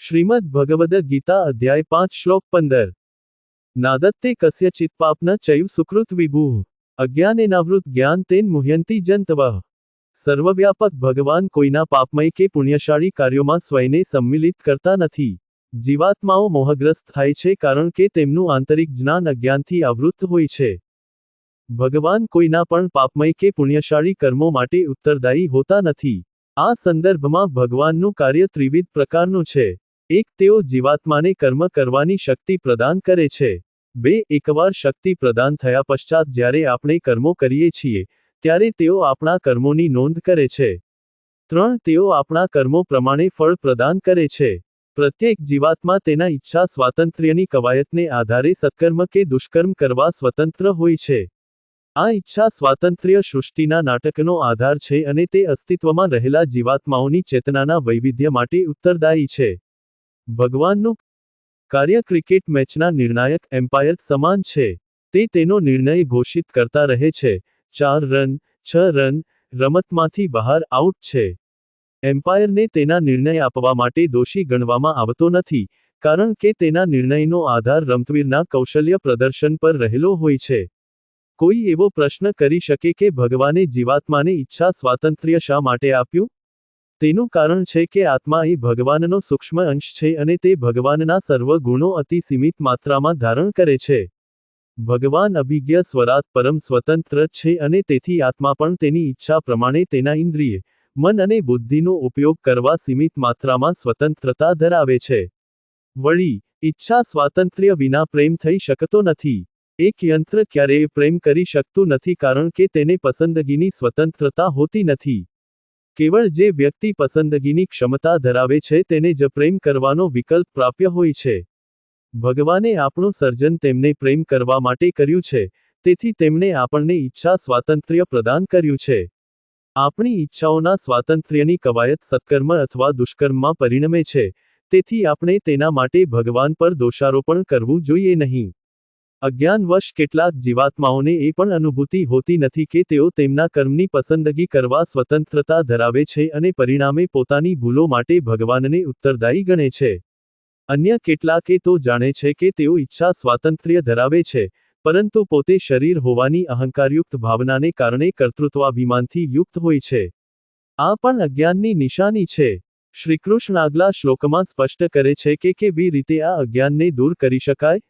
श्रीमद् भगवद गीता अध्याय 5 श्लोक 15। नादत्ते कस्यचित् पाप्न चैव सुकृत विभुः अज्ञानेनावृत ज्ञान तेन मुह्यन्ति जन्तवः। સર્વવ્યાપક ભગવાન કોઈના પાપમય કે પુણ્યશાળી કાર્યોમાં સ્વયને સંમિલિત કરતા નથી। જીવાત્માઓ મોહગ્રસ્ત થાય છે કારણ કે તેમનું આંતરિક જ્ઞાન અજ્ઞાનથી આવૃત હોય છે। ભગવાન કોઈના પણ પાપમય કે પુણ્યશાળી કર્મો માટે ઉત્તરદાયી હોતા નથી। આ સંદર્ભમાં ભગવાનનું કાર્ય ત્રિવિધ પ્રકારનું છે। એક, તેઓ જીવાત્માને કર્મ કરવાની શક્તિ પ્રદાન કરે છે। બે, એકવાર શક્તિ પ્રદાન થયા પશ્ચાત જ્યારે આપણે કર્મો કરીએ છીએ ત્યારે તેઓ આપણા કર્મોની નોંધ કરે છે। ત્રણ, તેઓ આપણા કર્મો પ્રમાણે ફળ પ્રદાન કરે છે। પ્રત્યેક જીવાત્મા તેના ઈચ્છા સ્વાતંત્ર્યની કવાયતને આધારે સત્કર્મ કે દુષ્કર્મ કરવા સ્વતંત્ર હોય છે। આ ઈચ્છા સ્વાતંત્ર્ય સૃષ્ટિના નાટકનો આધાર છે અને તે અસ્તિત્વમાં રહેલા જીવાત્માઓની ચેતનાના વૈવિધ્ય માટે ઉત્તરદાયી છે। ભગવાનનું કાર્ય ક્રિકેટ મેચના નિર્ણાયક એમ્પાયર સમાન છે। તે તેનો નિર્ણય ઘોષિત કરતા રહે છે। 4 રન, 6 રન, રમતમાંથી બહાર આઉટ છે। એમ્પાયરને તેના નિર્ણય આપવા માટે દોષી ગણવામાં આવતો નથી, કારણ કે તેના નિર્ણયનો આધાર રમતવીરના કૌશલ્ય પ્રદર્શન પર રહેલો હોય છે। કોઈ એવો પ્રશ્ન કરી શકે કે ભગવાને જીવાત્માને ઈચ્છા સ્વાતંત્ર્ય શા માટે આપ્યું? તેનું કારણ છે કે આત્મા એ ભગવાનનો સૂક્ષ્મ અંશ છે અને તે ભગવાનના સર્વ ગુણો અતિ સીમિત માત્રામાં ધારણ કરે છે। ભગવાન અભિજ્ઞ સ્વરાત પરમ સ્વતંત્ર છે અને તેથી આત્મા પણ તેની ઈચ્છા પ્રમાણે તેના ઇન્દ્રિય, મન અને બુદ્ધિનો ઉપયોગ કરવા સીમિત માત્રામાં સ્વતંત્રતા ધરાવે છે। વળી, ઈચ્છા સ્વાતંત્ર્ય વિના પ્રેમ થઈ શકતો નથી। એક યંત્ર ક્યારેય પ્રેમ કરી શકતું નથી કારણ કે તેને પસંદગીની સ્વતંત્રતા હોતી નથી। કેવળ જે વ્યક્તિ પસંદગીની ક્ષમતા ધરાવે છે તેને જ પ્રેમ કરવાનો વિકલ્પ પ્રાપ્ય હોય છે। ભગવાને આપણું સર્જન તેમને પ્રેમ કરવા માટે કર્યું છે, તેથી તેમણે આપણને ઈચ્છા સ્વાતંત્ર્ય પ્રદાન કર્યું છે। આપણી ઈચ્છાઓના સ્વાતંત્ર્યની કવાયત સત્કર્મ અથવા દુષ્કર્મમાં પરિણમે છે, તેથી આપણે તેના માટે ભગવાન પર દોષારોપણ કરવું જોઈએ નહીં। અજ્ઞાનવશ કેટલાક જીવાત્માઓને એ પણ અનુભૂતિ હોતી નથી કે તેઓ તેમના કર્મની પસંદગી કરવા સ્વતંત્રતા ધરાવે છે અને પરિણામે પોતાની ભૂલો માટે ભગવાનને ઉત્તરદાયી ગણે છે। અન્ય કેટલાકે તો જાણે છે કે તેઓ ઈચ્છા સ્વાતંત્ર્ય ધરાવે છે, પરંતુ પોતે શરીર હોવાની અહંકારયુક્ત ભાવનાને કારણે કર્તૃત્વાભિમાનથી યુક્ત હોય છે। આ પણ અજ્ઞાનની નિશાની છે। શ્રીકૃષ્ણ આગલા શ્લોકમાં સ્પષ્ટ કરે છે કે કેવી રીતે આ અજ્ઞાનને દૂર કરી શકાય।